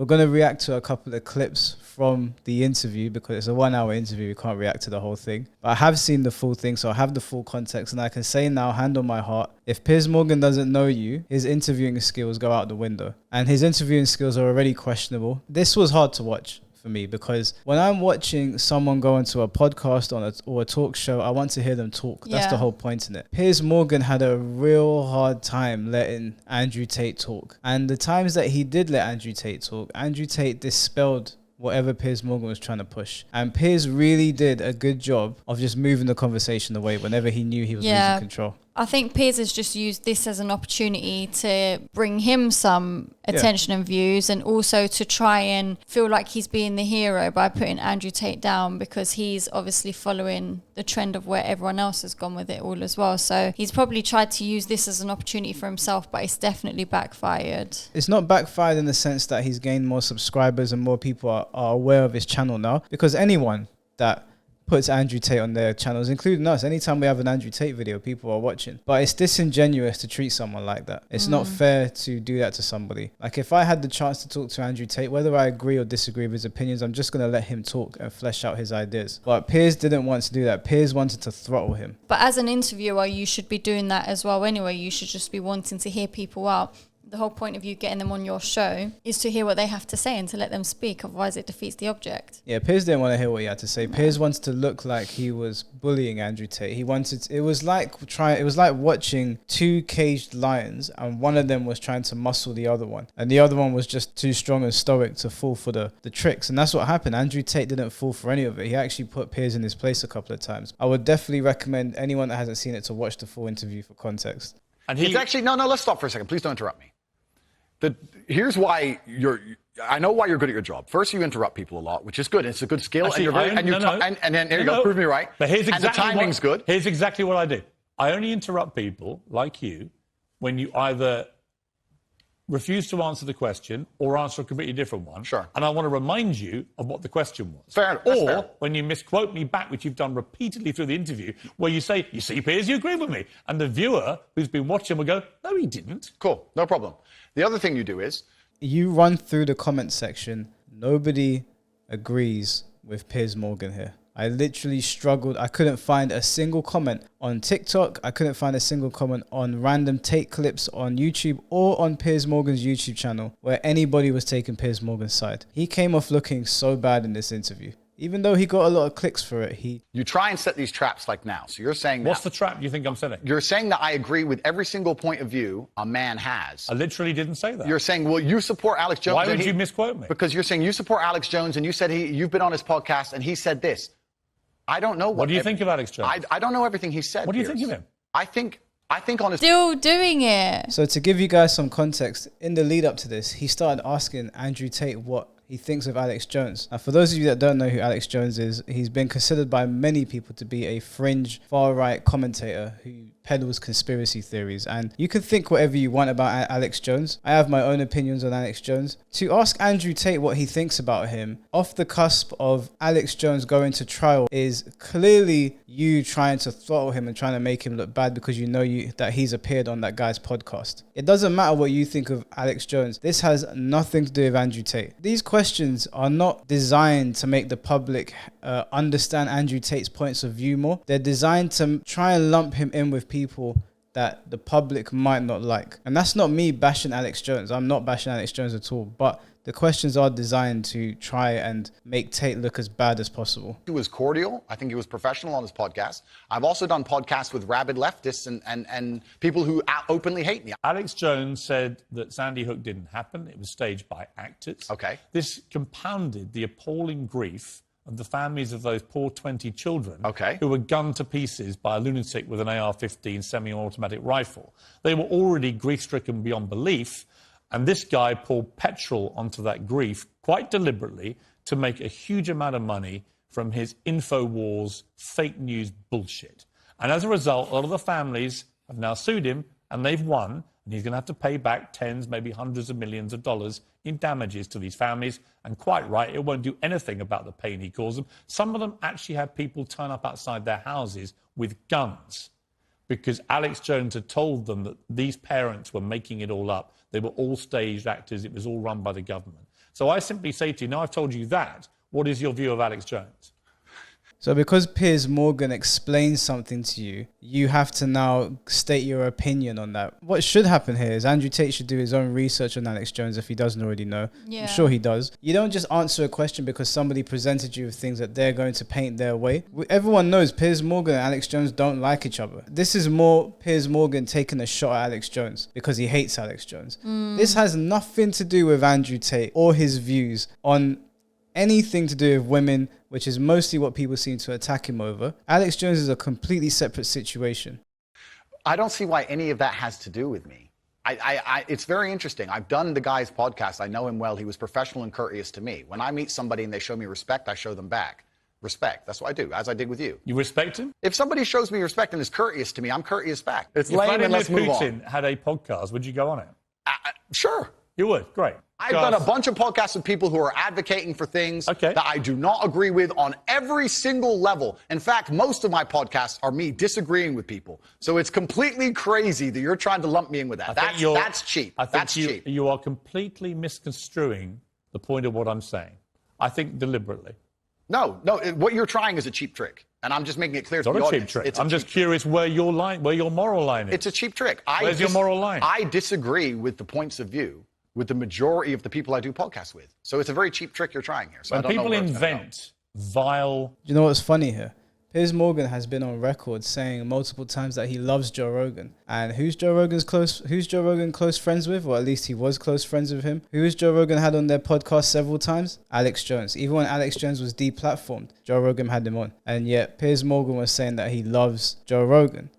We're going to react to a couple of clips from the interview because it's a 1 hour interview. We can't react to the whole thing. But I have seen the full thing, so I have the full context. And I can say now, hand on my heart, if Piers Morgan doesn't know you, his interviewing skills go out the window. And his interviewing skills are already questionable. This was hard to watch for me because when I'm watching someone go into a podcast or a talk show, I want to hear them talk. That's the whole point in it. Piers Morgan had a real hard time letting Andrew Tate talk. And the times that he did let Andrew Tate talk, Andrew Tate dispelled whatever Piers Morgan was trying to push. And Piers really did a good job of just moving the conversation away whenever he knew he was losing control. I think Piers has just used this as an opportunity to bring him some attention and views, and also to try and feel like he's being the hero by putting Andrew Tate down, because he's obviously following the trend of where everyone else has gone with it all as well. So he's probably tried to use this as an opportunity for himself, but it's definitely backfired. It's not backfired in the sense that he's gained more subscribers and more people are aware of his channel now, because anyone that puts Andrew Tate on their channels, including us, anytime we have an Andrew Tate video, people are watching. But it's disingenuous to treat someone like that. It's not fair to do that to somebody. Like, if I had the chance to talk to Andrew Tate, whether I agree or disagree with his opinions, I'm just going to let him talk and flesh out his ideas. But Piers didn't want to do that. Piers wanted to throttle him. But as an interviewer, you should be doing that as well anyway. You should just be wanting to hear people out. The whole point of you getting them on your show is to hear what they have to say and to let them speak. Otherwise, it defeats the object. Yeah, Piers didn't want to hear what he had to say. No. Piers wanted to look like he was bullying Andrew Tate. It was like watching two caged lions, and one of them was trying to muscle the other one, and the other one was just too strong and stoic to fall for the tricks. And that's what happened. Andrew Tate didn't fall for any of it. He actually put Piers in his place a couple of times. I would definitely recommend anyone that hasn't seen it to watch the full interview for context. And it's actually no. Let's stop for a second. Please don't interrupt me. Here's why I know why you're good at your job. First, you interrupt people a lot, which is good. It's a good skill. Actually, and then there you go. Prove me right. But here's exactly and the timing's good. Here's exactly what I do. I only interrupt people like you when you either refuse to answer the question or answer a completely different one. Sure. And I want to remind you of what the question was. Fair enough. Or when you misquote me back, which you've done repeatedly through the interview, where you say, you see, Piers, you agree with me. And the viewer who's been watching will go, no, he didn't. Cool. No problem. The other thing you do is you run through the comment section. Nobody agrees with Piers Morgan here. I literally struggled. I couldn't find a single comment on TikTok. I couldn't find a single comment on random Tate clips on YouTube or on Piers Morgan's YouTube channel where anybody was taking Piers Morgan's side. He came off looking so bad in this interview. Even though he got a lot of clicks for it, You try and set these traps like now. So you're saying What's the trap you think I'm setting? You're saying that I agree with every single point of view a man has. I literally didn't say that. You're saying, well, you support Alex Jones. Why would you misquote me? Because you're saying you support Alex Jones and you said you've been on his podcast and he said this. I don't know. What do you think of Alex Jones? I don't know everything he said. What do you think of him? I think on his... Still doing it. So to give you guys some context, in the lead up to this, he started asking Andrew Tate what he thinks of Alex Jones. Now, for those of you that don't know who Alex Jones is, he's been considered by many people to be a fringe, far-right commentator who peddles conspiracy theories. And you can think whatever you want about Alex Jones. I have my own opinions on Alex Jones. To ask Andrew Tate what he thinks about him off the cusp of Alex Jones going to trial is clearly you trying to throttle him and trying to make him look bad because you know that he's appeared on that guy's podcast. It doesn't matter what you think of Alex Jones. This has nothing to do with Andrew Tate. These questions are not designed to make the public understand Andrew Tate's points of view more. They're designed to try and lump him in with people that the public might not like. And that's not me bashing Alex Jones. I'm not bashing Alex Jones at all. But the questions are designed to try and make Tate look as bad as possible. He was cordial. I think he was professional on his podcast. I've also done podcasts with rabid leftists and people who openly hate me. Alex Jones said that Sandy Hook didn't happen. It was staged by actors. Okay. This compounded the appalling grief of the families of those poor 20 children who were gunned to pieces by a lunatic with an AR-15 semi-automatic rifle. They were already grief-stricken beyond belief, and this guy poured petrol onto that grief quite deliberately to make a huge amount of money from his InfoWars fake news bullshit. And as a result, a lot of the families have now sued him, and they've won, and he's going to have to pay back tens, maybe hundreds of millions of dollars in damages to these families. And quite right, it won't do anything about the pain he caused them. Some of them actually had people turn up outside their houses with guns because Alex Jones had told them that these parents were making it all up. They were all staged actors. It was all run by the government. So I simply say to you, now I've told you that, what is your view of Alex Jones? So because Piers Morgan explains something to you, you have to now state your opinion on that. What should happen here is Andrew Tate should do his own research on Alex Jones if he doesn't already know. Yeah. I'm sure he does. You don't just answer a question because somebody presented you with things that they're going to paint their way. Everyone knows Piers Morgan and Alex Jones don't like each other. This is more Piers Morgan taking a shot at Alex Jones because he hates Alex Jones. This has nothing to do with Andrew Tate or his views on anything to do with women, which is mostly what people seem to attack him over. Alex Jones is a completely separate situation. I don't see why any of that has to do with me. It's very interesting. I've done the guy's podcast. I know him well. He was professional and courteous to me. When I meet somebody and they show me respect, I show them back respect. That's what I do, as I did with you. You respect him? If somebody shows me respect and is courteous to me, I'm courteous back. It's lame and let's move on. If Putin had a podcast, would you go on it? Sure. You would? Great. I've done a bunch of podcasts with people who are advocating for things that I do not agree with on every single level. In fact, most of my podcasts are me disagreeing with people. So it's completely crazy that you're trying to lump me in with that. That's cheap. That's cheap. You are completely misconstruing the point of what I'm saying. I think deliberately. No, what you're trying is a cheap trick. And I'm just making it clear to the audience. It's not a cheap trick. I'm just curious where your moral line is. It's a cheap trick. Where's your moral line? I disagree with the points of view with the majority of the people I do podcasts with. So it's a very cheap trick you're trying here. So when people invent vile... You know what's funny here? Piers Morgan has been on record saying multiple times that he loves Joe Rogan. And who's Joe Rogan close friends with? Or at least he was close friends with him. Who has Joe Rogan had on their podcast several times? Alex Jones. Even when Alex Jones was deplatformed, Joe Rogan had him on. And yet Piers Morgan was saying that he loves Joe Rogan.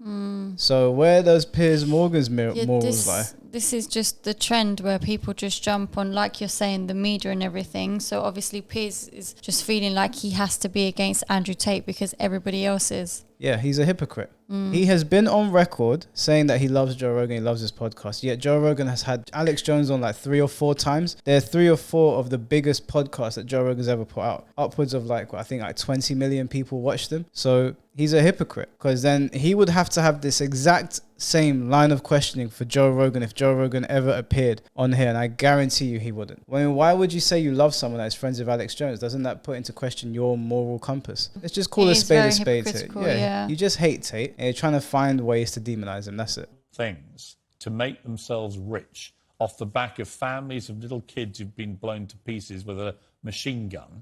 So where does Piers Morgan's morals lie? This is just the trend where people just jump on, like you're saying, the media and everything. So obviously Piers is just feeling like he has to be against Andrew Tate because everybody else is. Yeah, he's a hypocrite. He has been on record saying that he loves Joe Rogan, he loves his podcast. Yet Joe Rogan has had Alex Jones on like 3 or 4 times. They're 3 or 4 of the biggest podcasts that Joe Rogan's ever put out. Upwards of like 20 million people watch them. So he's a hypocrite because then he would have to have this exact same line of questioning for Joe Rogan if Joe Rogan ever appeared on here, and I guarantee you he wouldn't. I mean, why would you say you love someone that's friends with Alex Jones? Doesn't that put into question your moral compass? Let's just call a spade Tate. Yeah. You just hate Tate and you're trying to find ways to demonize him. That's it. Things to make themselves rich off the back of families of little kids who've been blown to pieces with a machine gun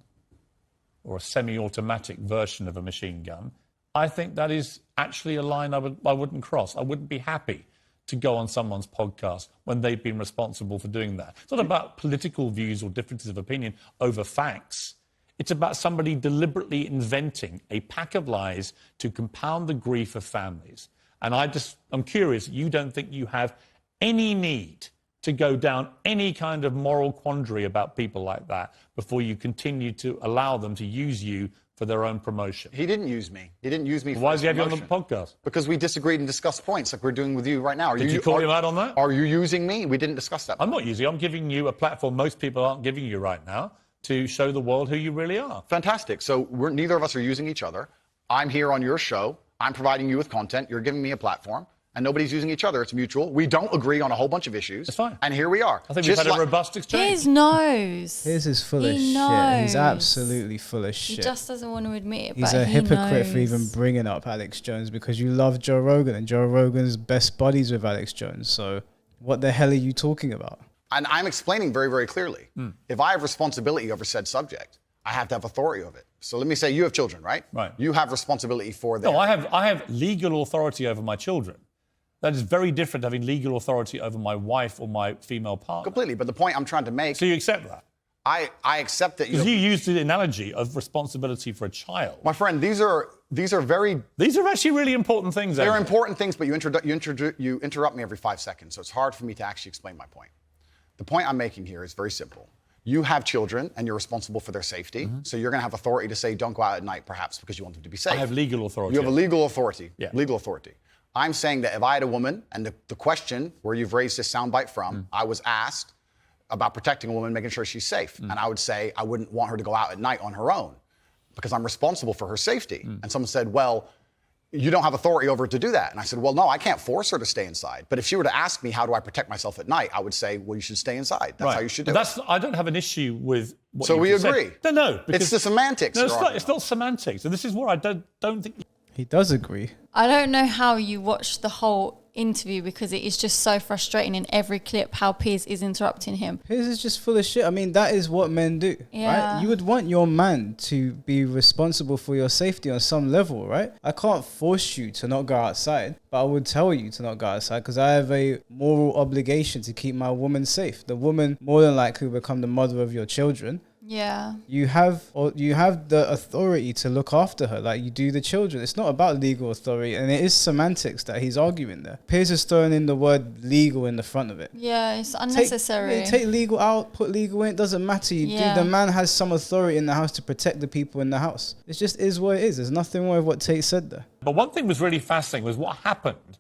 or a semi-automatic version of a machine gun. I think that is actually a line I wouldn't cross. I wouldn't be happy to go on someone's podcast when they've been responsible for doing that. It's not about political views or differences of opinion over facts. It's about somebody deliberately inventing a pack of lies to compound the grief of families. And I'm curious, you don't think you have any need to go down any kind of moral quandary about people like that before you continue to allow them to use you for their own promotion. He didn't use me. He didn't use me for Why does he have you promotion. on the podcast? Because we disagreed and discussed points like we're doing with you right now. Did you call him out on that? Are you using me? We didn't discuss that. I'm not using you. I'm giving you a platform most people aren't giving you right now to show the world who you really are. Fantastic. So neither of us are using each other. I'm here on your show. I'm providing you with content. You're giving me a platform. And nobody's using each other. It's mutual. We don't agree on a whole bunch of issues. That's fine. And here we are. I think we've had a robust exchange. Piers knows. Piers is full of shit. He's absolutely full of shit. He just doesn't want to admit it, He's but a hypocrite knows. for even bringing up Alex Jones because you love Joe Rogan and Joe Rogan's best buddies with Alex Jones. So what the hell are you talking about? And I'm explaining very, very clearly. If I have responsibility over said subject, I have to have authority of it. So let me say you have children, right? Right. You have responsibility for them. No, I have legal authority over my children. That is very different to having legal authority over my wife or my female partner. Completely. But the point I'm trying to make... So you accept that? I accept that... Because you used the analogy of responsibility for a child. My friend, these are very... These are actually really important things. They're important things, but you interrupt me every 5 seconds, so it's hard for me to actually explain my point. The point I'm making here is very simple. You have children, and you're responsible for their safety, so you're going to have authority to say, don't go out at night, perhaps, because you want them to be safe. I have legal authority. You have a legal authority. Yeah. Legal authority. I'm saying that if I had a woman, and the question where you've raised this soundbite from, I was asked about protecting a woman, making sure she's safe. And I would say I wouldn't want her to go out at night on her own because I'm responsible for her safety. And someone said, well, you don't have authority over her to do that. And I said, well, no, I can't force her to stay inside. But if she were to ask me, how do I protect myself at night? I would say, well, you should stay inside. That's how you should do it. I don't have an issue with what so you we just agree. Said. No, it's the semantics. No, it's not semantics. And this is where I don't think... He does agree. I don't know how you watch the whole interview because it is just so frustrating in every clip how Piers is interrupting him. Piers is just full of shit. I mean, that is what men do, right? You would want your man to be responsible for your safety on some level, right? I can't force you to not go outside, but I would tell you to not go outside because I have a moral obligation to keep my woman safe. The woman more than likely will become the mother of your children. Yeah. You have the authority to look after her like you do the children. It's not about legal authority, and it is semantics that he's arguing there. Piers is throwing in the word legal in the front of it. Yeah, it's unnecessary. Take legal out, put legal in, it doesn't matter. The man has some authority in the house to protect the people in the house. It just is what it is. There's nothing wrong with what Tate said there. But one thing was really fascinating was what happened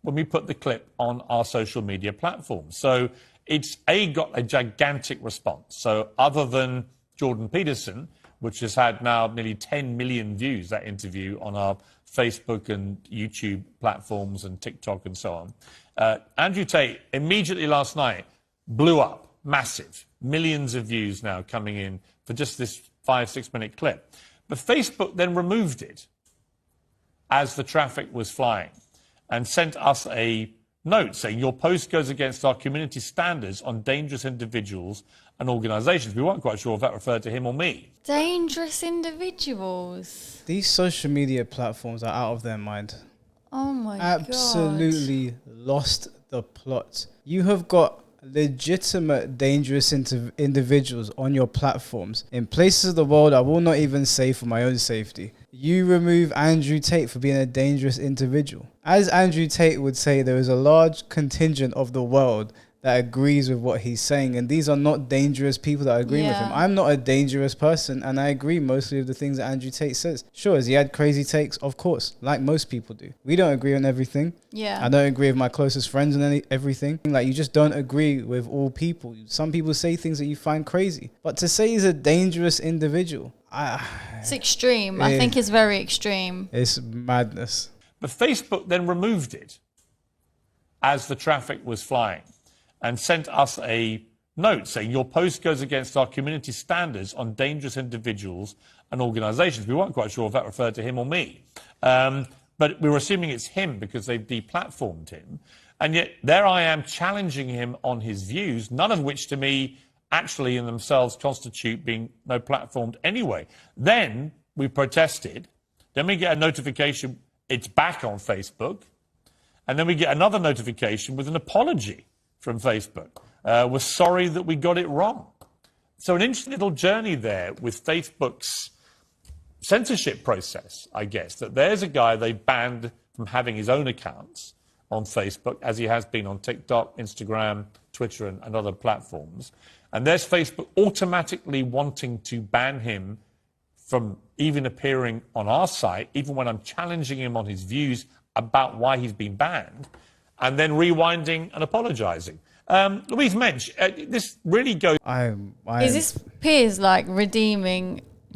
when we put the clip on our social media platforms. So it's got a gigantic response. So other than Jordan Peterson, which has had now nearly 10 million views, that interview on our Facebook and YouTube platforms and TikTok and so on, Andrew Tate immediately last night blew up, massive, millions of views now coming in for just this 5-6 minute clip. But Facebook then removed it as the traffic was flying and sent us a note saying your post goes against our community standards on dangerous individuals and organisations. We weren't quite sure if that referred to him or me. Dangerous individuals. These social media platforms are out of their mind. Oh my God. Absolutely lost the plot. You have got legitimate dangerous individuals on your platforms in places of the world I will not even say for my own safety. You remove Andrew Tate for being a dangerous individual. As Andrew Tate would say, there is a large contingent of the world that agrees with what he's saying, and these are not dangerous people that are agreeing with him. I'm not a dangerous person, and I agree mostly with the things that Andrew Tate says. Sure, has he had crazy takes? Of course, like most people do. We don't agree on everything. Yeah. I don't agree with my closest friends on everything. Like, you just don't agree with all people. Some people say things that you find crazy, but to say he's a dangerous individual, it's extreme. I think it's very extreme. It's madness. But Facebook then removed it as the traffic was flying and sent us a note saying your post goes against our community standards on dangerous individuals and organisations. We weren't quite sure if that referred to him or me. But we were assuming it's him because they've deplatformed him. And yet there I am challenging him on his views, none of which to me actually in themselves constitute being no platformed anyway. Then we protested. Then we get a notification it's back on Facebook. And then we get another notification with an apology from Facebook. We're sorry that we got it wrong. So an interesting little journey there with Facebook's censorship process, I guess, that there's a guy they banned from having his own accounts on Facebook, as he has been on TikTok, Instagram, Twitter, and other platforms. And there's Facebook automatically wanting to ban him from even appearing on our site, even when I'm challenging him on his views about why he's been banned, and then rewinding and apologising. Louise Mensch, this really goes... Is this Piers, like,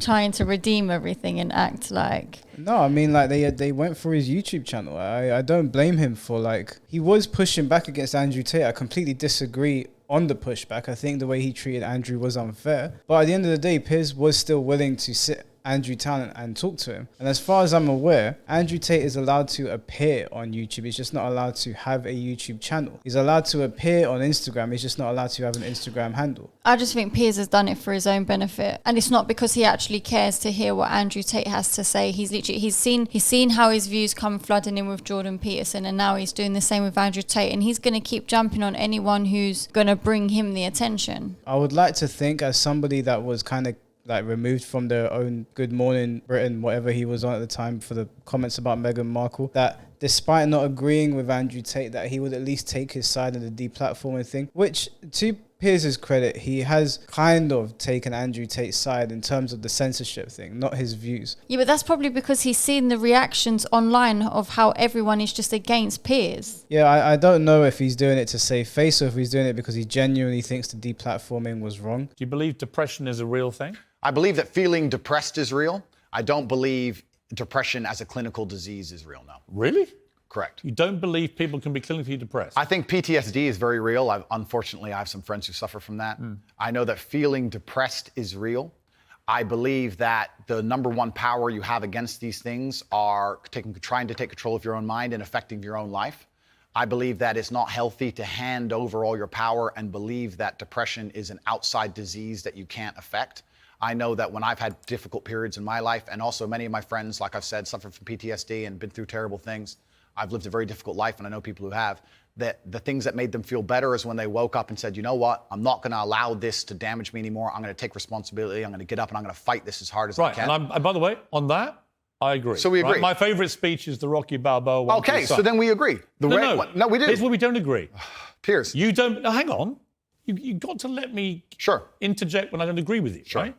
trying to redeem everything and act like... No, I mean, like, they went for his YouTube channel. I don't blame him for, like... He was pushing back against Andrew Tate. I completely disagree on the pushback. I think the way he treated Andrew was unfair. But at the end of the day, Piers was still willing to sit Andrew down and talk to him. And as far as I'm aware, Andrew Tate is allowed to appear on YouTube. He's just not allowed to have a YouTube channel. He's allowed to appear on Instagram. He's just not allowed to have an Instagram handle. I just think Piers has done it for his own benefit. And it's not because he actually cares to hear what Andrew Tate has to say. He's seen how his views come flooding in with Jordan Peterson, and now he's doing the same with Andrew Tate. And he's going to keep jumping on anyone who's going to bring him the attention. I would like to think, as somebody that was kind of like removed from their own Good Morning Britain, whatever he was on at the time, for the comments about Meghan Markle, that despite not agreeing with Andrew Tate, that he would at least take his side in the deplatforming thing, which, to Piers' credit, he has kind of taken Andrew Tate's side in terms of the censorship thing, not his views. Yeah, but that's probably because he's seen the reactions online of how everyone is just against Piers. Yeah, I don't know if he's doing it to save face or if he's doing it because he genuinely thinks the deplatforming was wrong. Do you believe depression is a real thing? I believe that feeling depressed is real. I don't believe depression as a clinical disease is real, no. Really? Correct. You don't believe people can be clinically depressed? I think PTSD is very real. Unfortunately, I have some friends who suffer from that. I know that feeling depressed is real. I believe that the number one power you have against these things are trying to take control of your own mind and affecting your own life. I believe that it's not healthy to hand over all your power and believe that depression is an outside disease that you can't affect. I know that when I've had difficult periods in my life, and also many of my friends, like I've said, suffer from PTSD and been through terrible things. I've lived a very difficult life, and I know people who have, that the things that made them feel better is when they woke up and said, you know what, I'm not going to allow this to damage me anymore. I'm going to take responsibility. I'm going to get up and I'm going to fight this as hard as I can. Right, and by the way, on that, I agree. So we agree. Right? My favorite speech is the Rocky Balboa one. Okay, so then we agree. No, we do. Here's where we don't agree. Piers. You don't, no, hang on. You got to let me interject when I don't agree with you, right?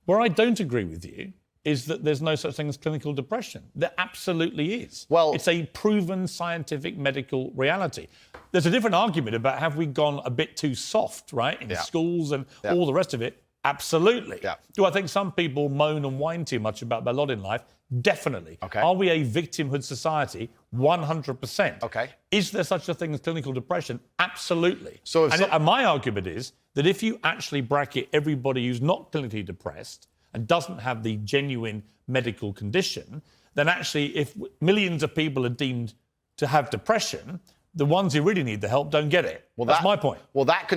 Where I don't agree with you is that there's no such thing as clinical depression. There absolutely is. Well, it's a proven scientific medical reality. There's a different argument about have we gone a bit too soft, right, in schools and all the rest of it. Absolutely. Do I think some people moan and whine too much about their lot in life? Definitely. Okay. Are we a victimhood society? 100%. Okay. Is there such a thing as clinical depression? Absolutely. So and my argument is that if you actually bracket everybody who's not clinically depressed and doesn't have the genuine medical condition, then actually if millions of people are deemed to have depression, the ones who really need the help don't get it. Well, that's my point. Well, that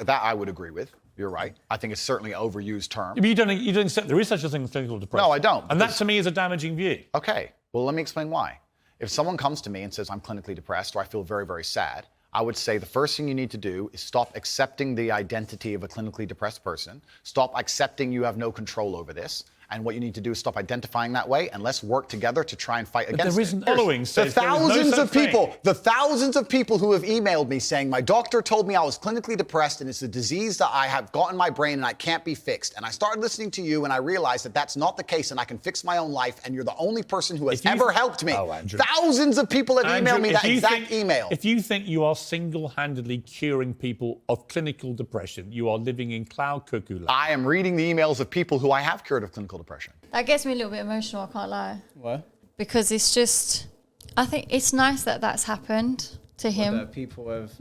I would agree with. You're right. I think it's certainly an overused term. But you don't accept there is such a thing as clinical depression. No, I don't. And that to me is a damaging view. Okay. Well, let me explain why. If someone comes to me and says, I'm clinically depressed or I feel very, very sad, I would say the first thing you need to do is stop accepting the identity of a clinically depressed person. Stop accepting you have no control over this. And what you need to do is stop identifying that way, and let's work together to try and fight against it. There isn't following. The thousands of people who have emailed me saying, my doctor told me I was clinically depressed and it's a disease that I have got in my brain and I can't be fixed. And I started listening to you and I realized that that's not the case and I can fix my own life and you're the only person who has ever helped me. Thousands of people have emailed me that exact email. If you think you are single-handedly curing people of clinical depression, you are living in cloud cuckoo land. I am reading the emails of people who I have cured of clinical depression. That gets me a little bit emotional, I can't lie. What? Because it's just, I think it's nice that that's happened to him. That people have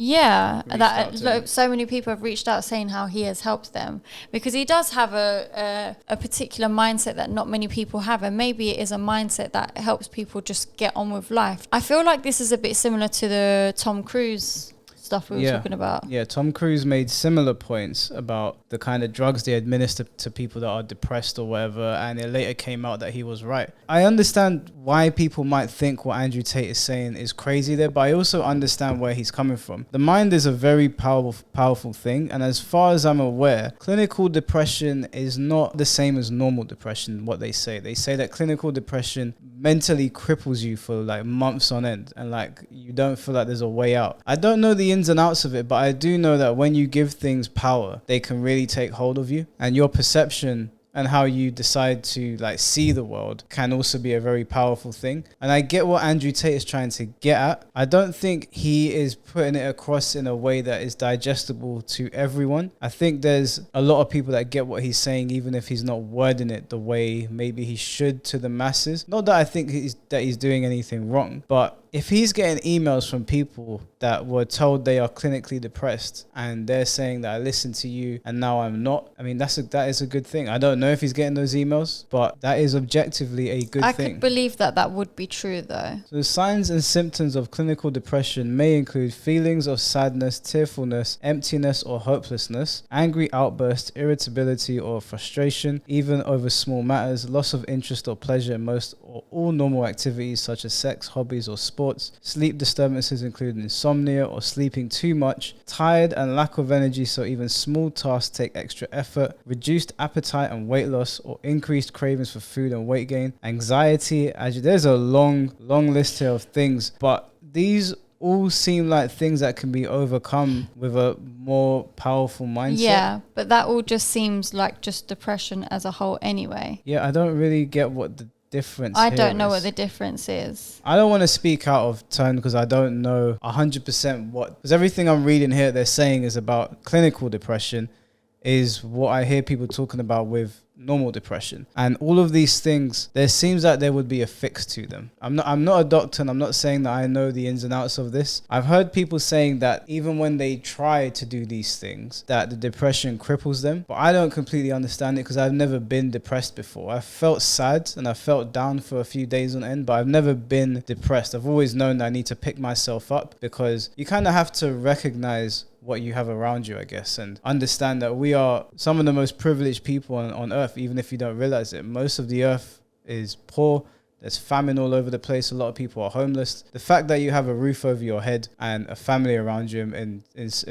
so many people have reached out saying how he has helped them, because he does have a particular mindset that not many people have, and maybe it is a mindset that helps people just get on with life. I feel like this is a bit similar to the Tom Cruise stuff we were talking about. Yeah, Tom Cruise made similar points about the kind of drugs they administer to people that are depressed or whatever, and it later came out that he was right. I understand why people might think what Andrew Tate is saying is crazy there, but I also understand where he's coming from. The mind is a very powerful thing, and as far as I'm aware, clinical depression is not the same as normal depression, what they say. They say that clinical depression mentally cripples you for like months on end, and like you don't feel like there's a way out. I don't know the ins and outs of it, but I do know that when you give things power, they can really take hold of you, and your perception and how you decide to like see the world can also be a very powerful thing. And I get what Andrew Tate is trying to get at. I don't think he is putting it across in a way that is digestible to everyone. I think there's a lot of people that get what he's saying, even if he's not wording it the way maybe he should to the masses. Not that I think he's doing anything wrong, but if he's getting emails from people that were told they are clinically depressed and they're saying that I listened to you and now I'm not, I mean, that is a good thing. I don't know if he's getting those emails, but that is objectively a good thing. I could believe that would be true though. So the signs and symptoms of clinical depression may include feelings of sadness, tearfulness, emptiness or hopelessness, angry outbursts, irritability or frustration, even over small matters, loss of interest or pleasure in most or all normal activities such as sex, hobbies or sports, sleep disturbances including insomnia or sleeping too much, tired and lack of energy so even small tasks take extra effort, reduced appetite and weight loss or increased cravings for food and weight gain, anxiety. There's a long list here of things, but these all seem like things that can be overcome with a more powerful mindset. Yeah, but that all just seems like just depression as a whole anyway. Yeah, I don't really get what the difference I don't know what the difference is. I don't want to speak out of turn because I don't know 100% because everything I'm reading here they're saying is about clinical depression, is what I hear people talking about with normal depression. And all of these things, there seems like there would be a fix to them. I'm not a doctor, and I'm not saying that I know the ins and outs of this. I've heard people saying that even when they try to do these things, that the depression cripples them. But I don't completely understand it because I've never been depressed before. I felt sad and I felt down for a few days on end, but I've never been depressed. I've always known that I need to pick myself up, because you kind of have to recognize what you have around you, I guess, and understand that we are some of the most privileged people on earth, even if you don't realize it. Most of the earth is poor. There's famine all over the place. A lot of people are homeless. The fact that you have a roof over your head and a family around you in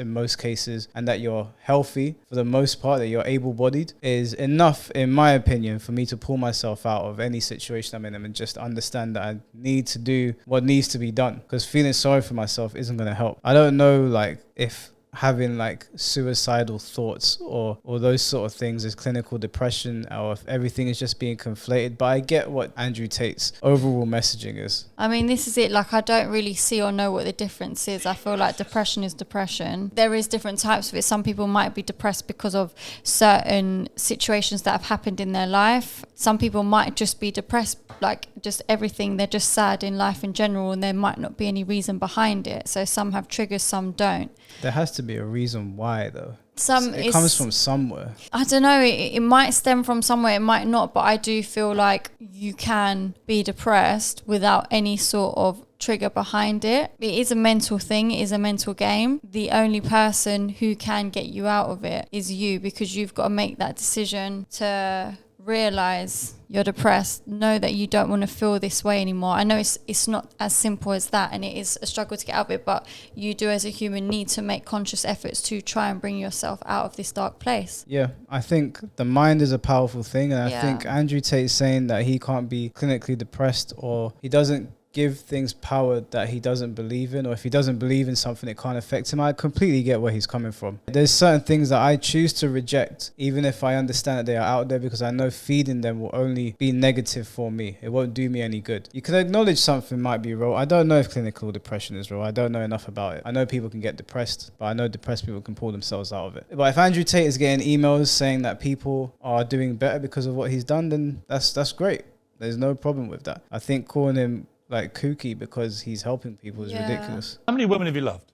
most cases, and that you're healthy for the most part, that you're able-bodied, is enough, in my opinion, for me to pull myself out of any situation I'm in and just understand that I need to do what needs to be done, because feeling sorry for myself isn't going to help. I don't know, like, if having like suicidal thoughts or those sort of things is clinical depression, or if everything is just being conflated, but I get what Andrew Tate's overall messaging is. I mean, this is it. Like, I don't really see or know what the difference is. I feel like depression is depression. There is different types of it. Some people might be depressed because of certain situations that have happened in their life. Some people might just be depressed, like just everything. They're just sad in life in general, and there might not be any reason behind it. So some have triggers, some don't. There has to be a reason why, though. It comes from somewhere. I don't know. It might stem from somewhere. It might not. But I do feel like you can be depressed without any sort of trigger behind it. It is a mental thing. It is a mental game. The only person who can get you out of it is you, because you've got to make that decision to realize you're depressed, know that you don't want to feel this way anymore. I know it's not as simple as that, and it is a struggle to get out of it, but you do as a human need to make conscious efforts to try and bring yourself out of this dark place. Yeah, I think the mind is a powerful thing, and I think Andrew Tate saying that he can't be clinically depressed, or he doesn't give things power that he doesn't believe in, or if he doesn't believe in something, it can't affect him. I completely get where he's coming from. There's certain things that I choose to reject, even if I understand that they are out there, because I know feeding them will only be negative for me. It won't do me any good. You can acknowledge something might be real. I don't know if clinical depression is real. I don't know enough about it. I know people can get depressed, but I know depressed people can pull themselves out of it. But if Andrew Tate is getting emails saying that people are doing better because of what he's done, then that's great. There's no problem with that. I think calling him like kooky because he's helping people is ridiculous. How many women have you loved?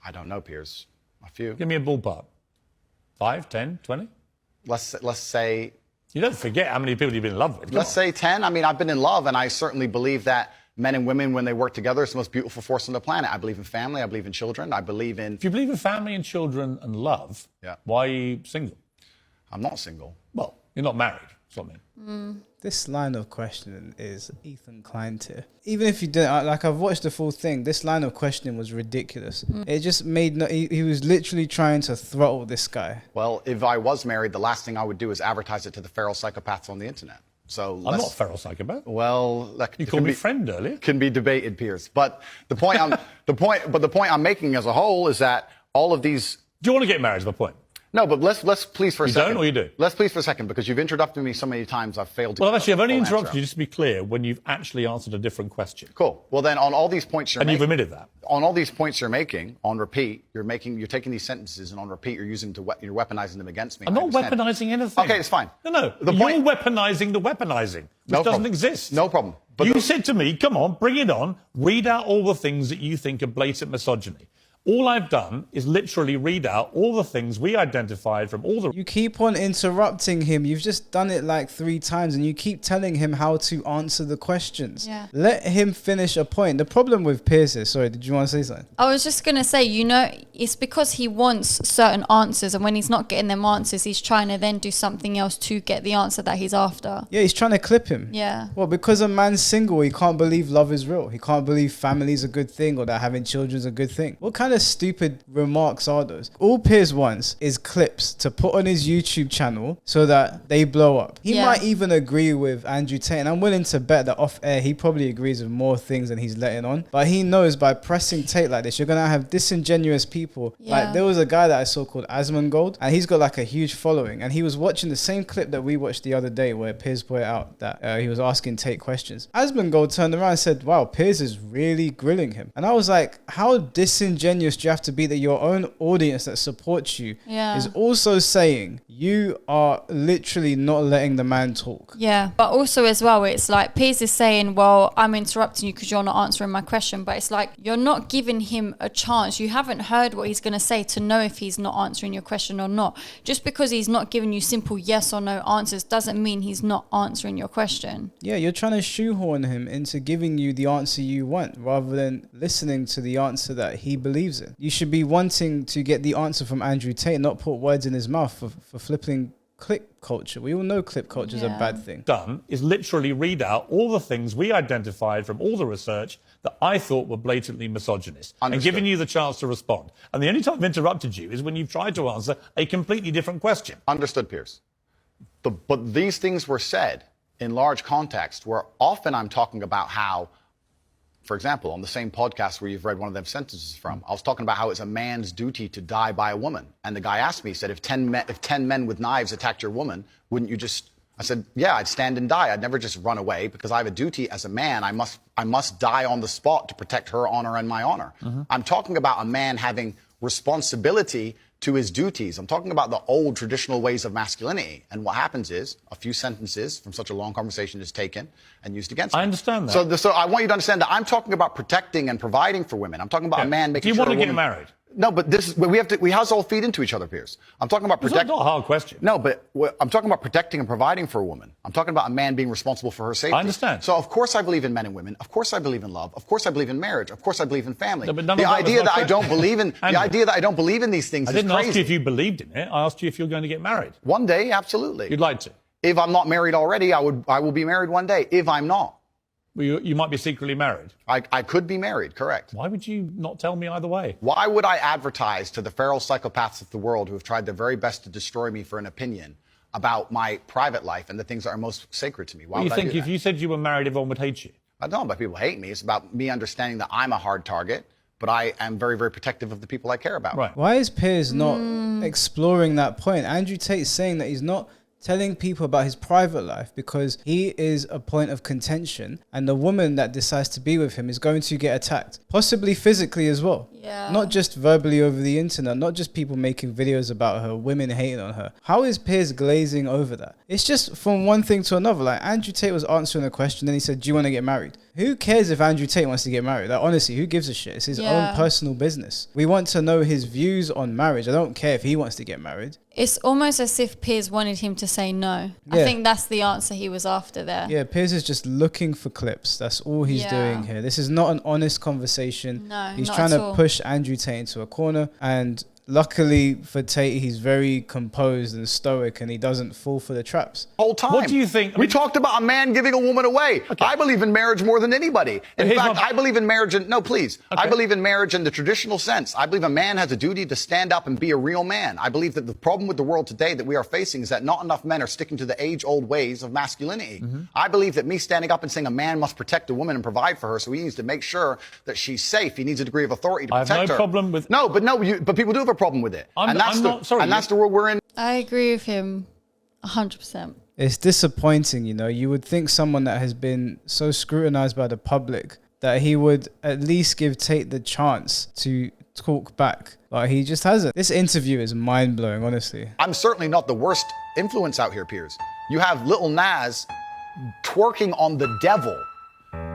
I don't know, Piers. A few. Give me a ballpark. 5, 10, 20? Let's say... You don't forget how many people you've been in love with. Let's say 10. I mean, I've been in love, and I certainly believe that men and women, when they work together, it's the most beautiful force on the planet. I believe in family. I believe in children. I believe in... If you believe in family and children and love, why are you single? I'm not single. Well, you're not married. That's what I mean. This line of questioning is Ethan Klein tier. Even if you didn't, like, I've watched the full thing, this line of questioning was ridiculous. It just made, he was literally trying to throttle this guy. Well, if I was married, the last thing I would do is advertise it to the feral psychopaths on the internet. So I'm not a feral psychopath. Well, you called me friend earlier. Can be debated, Piers. But the point I'm making as a whole is that all of these... Do you want to get married is my point? No, but let's please for a second. You don't or you do? Let's please for a second, because you've interrupted me so many times I've failed to... Well, actually, I've only interrupted you, just to be clear, when you've actually answered a different question. Cool. Well, then on all these points you're making... And you've admitted that. On all these points you're making, on repeat, you're taking these sentences and on repeat you're using you're weaponizing them against me. I'm not weaponizing anything. Okay, it's fine. No. You're weaponizing the weaponizing, which doesn't exist. No problem. But you said to me, come on, bring it on, read out all the things that you think are blatant misogyny. All I've done is literally read out all the things we identified from all the... You keep on interrupting him. You've just done it like 3 times, and you keep telling him how to answer the questions. Yeah. Let him finish a point. The problem with Piers is... Sorry, did you want to say something? I was just going to say, it's because he wants certain answers, and when he's not getting them answers, he's trying to then do something else to get the answer that he's after. Yeah, he's trying to clip him. Yeah. Well, because a man's single, he can't believe love is real. He can't believe family's a good thing, or that having children is a good thing. What kind of stupid remarks are those? All Piers wants is clips to put on his YouTube channel so that they blow up. He might even agree with Andrew Tate, and I'm willing to bet that off air he probably agrees with more things than he's letting on. But he knows by pressing Tate like this, you're gonna have disingenuous people. Like, there was a guy that I saw called Asmongold, and he's got like a huge following, and he was watching the same clip that we watched the other day where Piers pointed out that he was asking Tate questions. Asmongold turned around and said, wow, Piers is really grilling him. And I was like, how disingenuous genius do you have to be that your own audience that supports you Yeah. is also saying you are literally not letting the man talk? Yeah, but also as well, it's like Piers is saying, well, I'm interrupting you because you're not answering my question. But it's like you're not giving him a chance. You haven't heard what he's going to say to know if he's not answering your question or not. Just because he's not giving you simple yes or no answers doesn't mean he's not answering your question. Yeah, you're trying to shoehorn him into giving you the answer you want rather than listening to the answer that he believes in. You should be wanting to get the answer from Andrew Tate, not put words in his mouth for flipping clip culture. We all know clip culture is a bad thing. Done is literally read out all the things we identified from all the research that I thought were blatantly misogynist. Understood. And giving you the chance to respond. And the only time I've interrupted you is when you've tried to answer a completely different question. Understood, Piers. But these things were said in large context where often I'm talking about how, for example, on the same podcast where you've read one of them sentences from, I was talking about how it's a man's duty to die by a woman. And the guy asked me, he said, if 10 men with knives attacked your woman, wouldn't you just... I said, yeah, I'd stand and die. I'd never just run away because I have a duty as a man. I must die on the spot to protect her honor and my honor. I'm talking about a man having responsibility to his duties. I'm talking about the old traditional ways of masculinity. And what happens is a few sentences from such a long conversation is taken and used against me. I understand that. So I want you to understand that I'm talking about protecting and providing for women. I'm talking about a man making sure... Do you want to get married? No, but we have to all feed into each other, Piers. I'm talking about protecting. It's not a hard question. No, but I'm talking about protecting and providing for a woman. I'm talking about a man being responsible for her safety. I understand. So of course I believe in men and women. Of course I believe in love. Of course I believe in marriage. Of course I believe in family. No, but none the of that idea was my that I don't question. believe in the idea that I don't believe in these things I is didn't crazy. ask you if you believed in it. I asked you if you're going to get married. One day, absolutely. You'd like to. If I'm not married already, I will be married one day. If I'm not. Well, you might be secretly married. I could be married, correct. Why would you not tell me either way? Why would I advertise to the feral psychopaths of the world who have tried their very best to destroy me for an opinion about my private life and the things that are most sacred to me? Why Well, you would think I do if that? you said you were married, everyone would hate you? I don't know about people hate me. It's about me understanding that I'm a hard target, but I am very, very protective of the people I care about. Right. Why is Piers not exploring that point? Andrew Tate's saying that he's not telling people about his private life because he is a point of contention and the woman that decides to be with him is going to get attacked, possibly physically as well. Yeah. Not just verbally over the internet, not just people making videos about her, women hating on her. How is Piers glazing over that? It's just from one thing to another. Like Andrew Tate was answering a question, then he said, do you want to get married? Who cares if Andrew Tate wants to get married? Like, honestly, who gives a shit? It's his own personal business. We want to know his views on marriage. I don't care if he wants to get married. It's almost as if Piers wanted him to say no. Yeah. I think that's the answer he was after there. Yeah, Piers is just looking for clips. That's all he's doing here. This is not an honest conversation. No, he's not trying at to all. push Andrew Tate into a corner, and luckily for Tate, he's very composed and stoic and he doesn't fall for the traps. Whole time. What do you think? We talked about a man giving a woman away. Okay. I believe in marriage more than anybody. In fact, I believe in marriage no, please. Okay. I believe in marriage in the traditional sense. I believe a man has a duty to stand up and be a real man. I believe that the problem with the world today that we are facing is that not enough men are sticking to the age-old ways of masculinity. I believe that me standing up and saying a man must protect a woman and provide for her, so he needs to make sure that she's safe. He needs a degree of authority to protect her. I have no problem with... But people do have a problem with it. I'm not sorry. And that's the world we're in. I agree with him 100%. It's disappointing, you know. You would think someone that has been so scrutinized by the public that he would at least give Tate the chance to talk back. But he just hasn't. This interview is mind-blowing, honestly. I'm certainly not the worst influence out here, Piers. You have Lil Nas twerking on the devil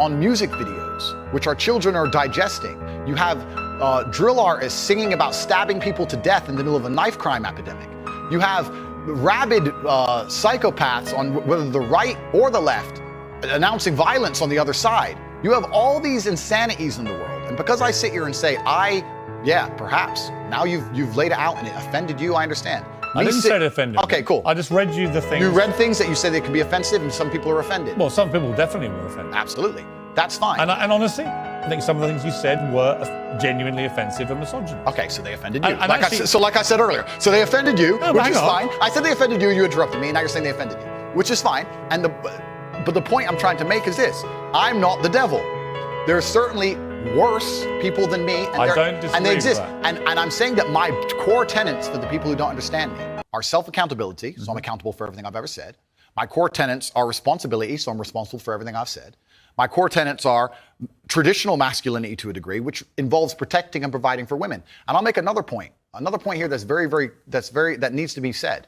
on music videos, which our children are digesting. You have drill artists singing about stabbing people to death in the middle of a knife crime epidemic. You have rabid psychopaths on whether the right or the left announcing violence on the other side. You have all these insanities in the world. And because I sit here and say, perhaps, now you've laid it out and it offended you, I understand. I didn't say it offended me. Okay, cool. I just read you the things. You read things that you said they could be offensive and some people are offended. Well, some people definitely were offended. Absolutely. That's fine. And honestly, I think some of the things you said were genuinely offensive and misogynist. Okay, so they offended you. And like I said earlier. So they offended you, which is fine. I said they offended you, you interrupted me, and now you're saying they offended you, which is fine. But the point I'm trying to make is this. I'm not the devil. There are certainly worse people than me. And I don't disagree and they exist. with that. And I'm saying that my core tenets for the people who don't understand me are self-accountability, so I'm accountable for everything I've ever said. My core tenets are responsibility, so I'm responsible for everything I've said. My core tenets are traditional masculinity to a degree, which involves protecting and providing for women. And I'll make another point here that needs to be said.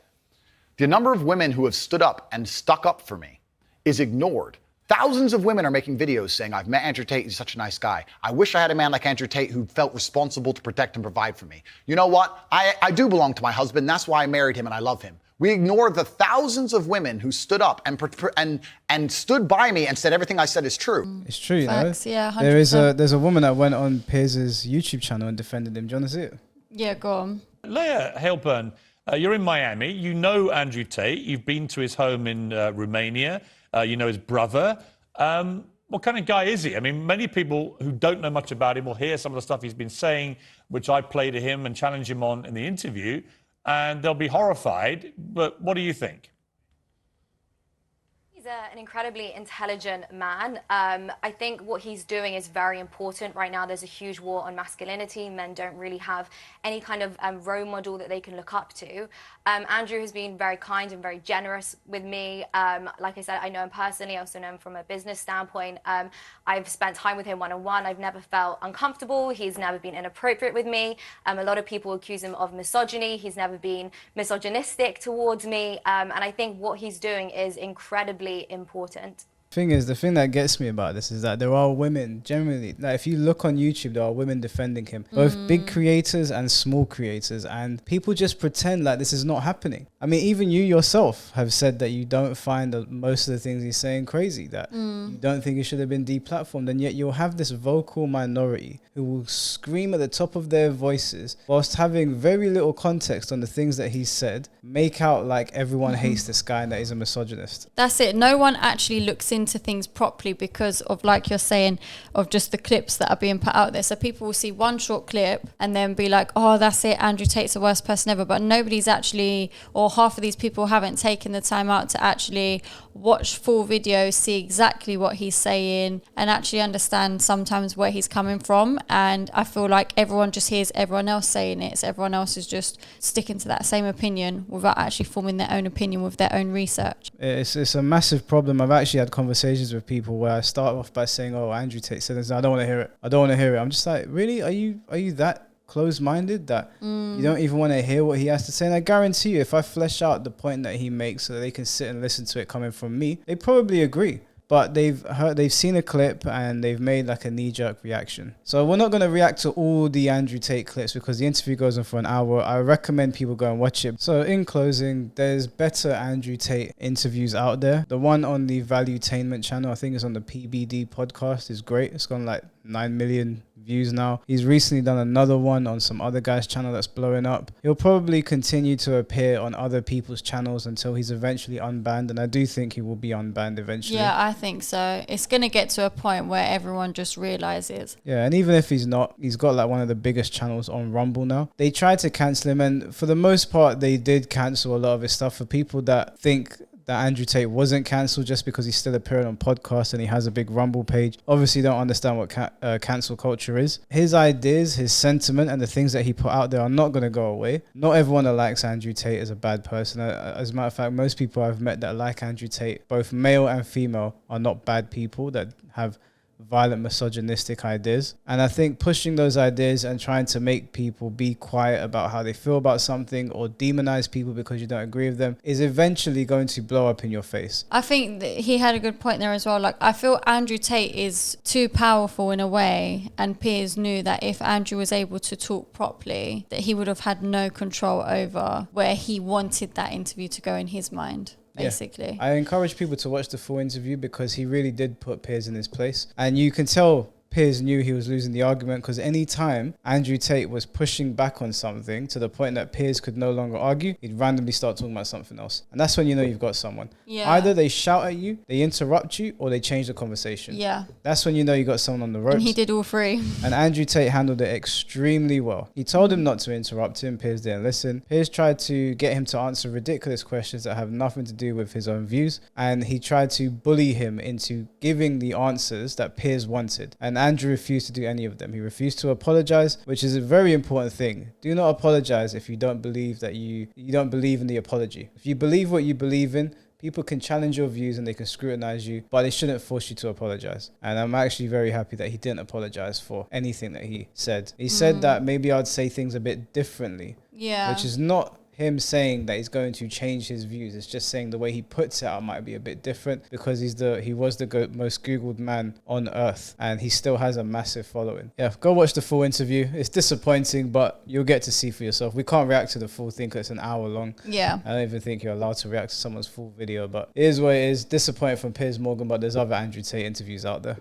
The number of women who have stood up and stuck up for me is ignored. Thousands of women are making videos saying, I've met Andrew Tate, he's such a nice guy. I wish I had a man like Andrew Tate who felt responsible to protect and provide for me. You know what? I do belong to my husband. That's why I married him and I love him. We ignore the thousands of women who stood up and stood by me and said everything I said is true. It's true, you Facts, know? yeah, 100%. There's a woman that went on Piers' YouTube channel and defended him. Do you want to see it? Yeah, go on. Leah Haleburn, you're in Miami. You know Andrew Tate. You've been to his home in Romania. You know his brother. What kind of guy is he? I mean, many people who don't know much about him will hear some of the stuff he's been saying, which I play to him and challenge him on in the interview, and they'll be horrified. But what do you think? He's an incredibly intelligent man. I think what he's doing is very important. Right now, there's a huge war on masculinity. Men don't really have any kind of role model that they can look up to. Andrew has been very kind and very generous with me. Like I said, I know him personally. I also know him from a business standpoint. I've spent time with him one-on-one. I've never felt uncomfortable. He's never been inappropriate with me. A lot of people accuse him of misogyny. He's never been misogynistic towards me. And I think what he's doing is incredibly important. The thing that gets me about this is that there are women generally, like if you look on YouTube, there are women defending him, both big creators and small creators, and people just pretend like this is not happening. I mean, even you yourself have said that you don't find most of the things he's saying crazy, that you don't think he should have been deplatformed, and yet you'll have this vocal minority who will scream at the top of their voices whilst having very little context on the things that he's said, make out like everyone hates this guy and that he's a misogynist. That's it. No one actually looks into things properly because of, like you're saying, of just the clips that are being put out there. So people will see one short clip and then be like, oh, that's it, Andrew Tate's the worst person ever. But nobody's actually, or half of these people haven't taken the time out to actually watch full videos, see exactly what he's saying, and actually understand sometimes where he's coming from. And I feel like everyone just hears everyone else saying it, so everyone else is just sticking to that same opinion without actually forming their own opinion with their own research. It's a massive problem. I've actually had conversations with people where I start off by saying, oh, Andrew Tate said this, I don't want to hear it. I'm just like, really? Are you that closed-minded that you don't even want to hear what he has to say? And I guarantee you, if I flesh out the point that he makes so that they can sit and listen to it coming from me, they probably agree. But they've seen a clip and they've made like a knee-jerk reaction. So we're not going to react to all the Andrew Tate clips because the interview goes on for an hour. I recommend people go and watch it. So in closing, there's better Andrew Tate interviews out there. The one on the Valuetainment channel, I think it's on the PBD podcast, is great. It's gone like 9 million views now. He's recently done another one on some other guy's channel that's blowing up. He'll probably continue to appear on other people's channels until he's eventually unbanned, and I do think he will be unbanned eventually. Yeah, I think so. It's going to get to a point where everyone just realizes. Yeah, and even if he's not, he's got like one of the biggest channels on Rumble now. They tried to cancel him, and for the most part, they did cancel a lot of his stuff. For people that think that Andrew Tate wasn't cancelled just because he's still appearing on podcasts and he has a big Rumble page, obviously don't understand what cancel culture is. His ideas, his sentiment, and the things that he put out there are not going to go away. Not everyone that likes Andrew Tate is a bad person. As a matter of fact, most people I've met that like Andrew Tate, both male and female, are not bad people that have violent misogynistic ideas. And I think pushing those ideas and trying to make people be quiet about how they feel about something or demonize people because you don't agree with them is eventually going to blow up in your face. I think that he had a good point there as well. Like, I feel Andrew Tate is too powerful in a way, and Piers knew that if Andrew was able to talk properly, that he would have had no control over where he wanted that interview to go in his mind. Basically. Yeah. I encourage people to watch the full interview because he really did put Piers in his place. And you can tell Piers knew he was losing the argument because any time Andrew Tate was pushing back on something to the point that Piers could no longer argue, he'd randomly start talking about something else. And that's when you know you've got someone. Yeah. Either they shout at you, they interrupt you, or they change the conversation. Yeah. That's when you know you got someone on the ropes. And he did all three. And Andrew Tate handled it extremely well. He told him not to interrupt him. Piers didn't listen. Piers tried to get him to answer ridiculous questions that have nothing to do with his own views. And he tried to bully him into giving the answers that Piers wanted. And Andrew refused to do any of them. He refused to apologize, which is a very important thing. Do not apologize if you don't believe that you don't believe in the apology. If you believe what you believe in, people can challenge your views and they can scrutinize you, but they shouldn't force you to apologize. And I'm actually very happy that he didn't apologize for anything that he said. He said that maybe I'd say things a bit differently, which is not him saying that he's going to change his views. It's just saying the way he puts it out might be a bit different because he was the most Googled man on earth, and he still has a massive following. Yeah, go watch the full interview. It's disappointing, but you'll get to see for yourself. We can't react to the full thing because it's an hour long. Yeah. I don't even think you're allowed to react to someone's full video, but it is what it is. Disappointing from Piers Morgan, but there's other Andrew Tate interviews out there.